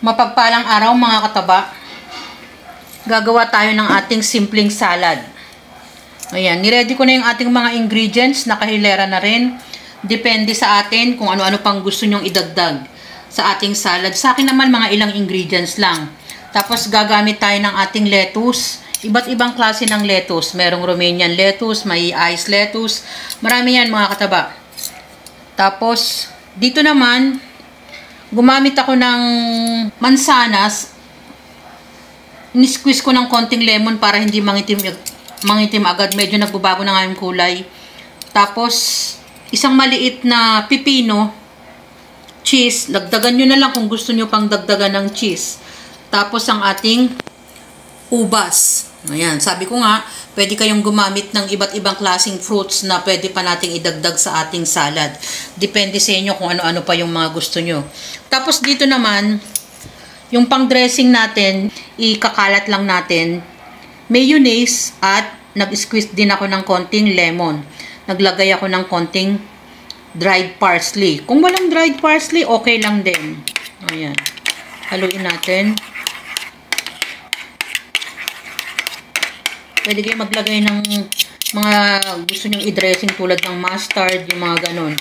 Mapagpalang araw mga kataba. Gagawa tayo ng ating simpleng salad. Ayan, niready ko na yung ating mga ingredients, nakahilera na rin. Depende sa atin kung ano-ano pang gusto nyong idagdag sa ating salad. Sa akin naman mga ilang ingredients lang. Tapos gagamit tayo ng ating lettuce. Iba't ibang klase ng lettuce. Merong Romanian lettuce, may ice lettuce. Marami yan mga kataba. Tapos dito naman gumamit ako ng mansanas. Ni-squeeze ko ng konting lemon para hindi mangitim agad. Medyo nagbabago na nga yung kulay. Tapos, isang maliit na pipino, cheese. Dagdagan nyo na lang kung gusto nyo pang dagdagan ng cheese. Tapos, ang ating ubas. Ayan, sabi ko nga, pwede kayong gumamit ng iba't ibang klaseng fruits na pwede pa nating idagdag sa ating salad. Depende sa inyo kung ano-ano pa yung mga gusto nyo. Tapos dito naman, yung pang dressing natin, ikakalat lang natin mayonnaise at nag-squeeze din ako ng konting lemon. Naglagay ako ng konting dried parsley. Kung walang dried parsley, okay lang din. Ayan. Haluin natin. Pwede kayo maglagay ng mga gusto nyong i-dressing tulad ng mustard, yung mga ganon.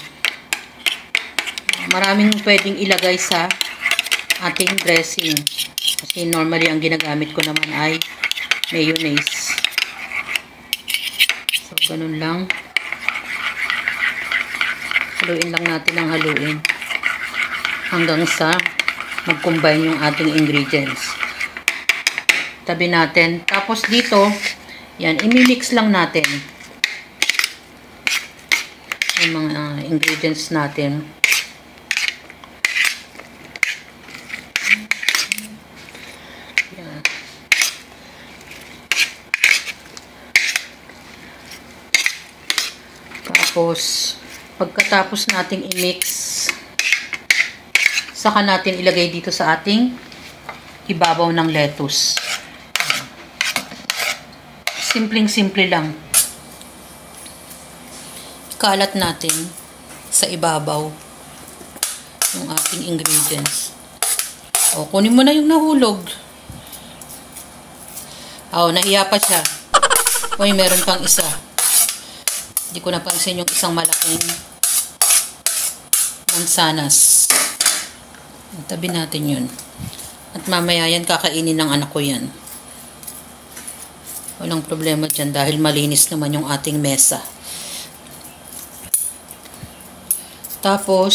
Maraming pwedeng ilagay sa ating dressing. Kasi normally ang ginagamit ko naman ay mayonnaise. So, ganun lang. Haluin lang natin ang haluin. Hanggang sa mag-combine yung ating ingredients. Tabi natin. Tapos dito, yan, imimix lang natin yung mga ingredients natin. Yan. Tapos, pagkatapos nating i-mix, saka natin ilagay dito sa ating ibabaw ng lettuce. Simpleng-simple lang. Kalat natin sa ibabaw yung ating ingredients. O, kunin mo na yung nahulog. O, nahiya pa siya. Uy, meron pang isa. Hindi ko napansin yung isang malaking mansanas. Tabi natin yun. At mamaya yan, kakainin ng anak ko yan. Walang problema dyan dahil malinis naman yung ating mesa. Tapos,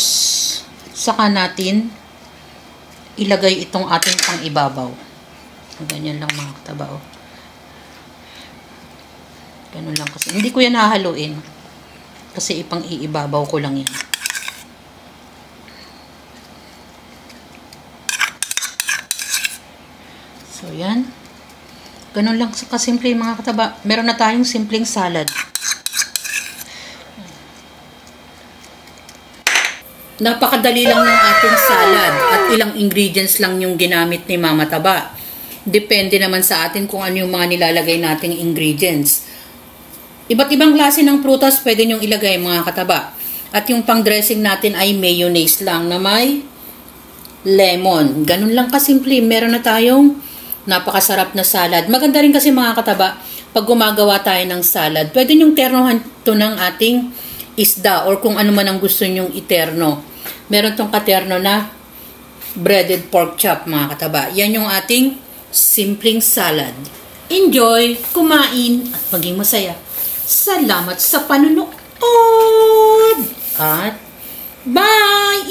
saka natin ilagay itong ating pang-ibabaw. Ganyan lang mga kataba. Ganun lang kasi. Hindi ko yan hahaluin. Kasi ipang-iibabaw ko lang yan. So, yan. Ganun lang kasimple mga kataba. Meron na tayong simpleng salad. Napakadali lang ng ating salad at ilang ingredients lang yung ginamit ni Mama Taba. Depende naman sa atin kung ano yung mga nilalagay nating ingredients. Iba't ibang klase ng prutas pwede nyong ilagay mga kataba. At yung pang dressing natin ay mayonnaise lang na may lemon. Ganun lang kasimple. Meron na tayong napakasarap na salad. Maganda rin kasi mga kataba, pag gumagawa tayo ng salad, pwede nyong ternohan ito ng ating isda or kung ano man ang gusto nyong iterno. Meron tong katerno na breaded pork chop mga kataba. Yan yung ating simpleng salad. Enjoy, kumain, at maging masaya. Salamat sa panunood! At bye!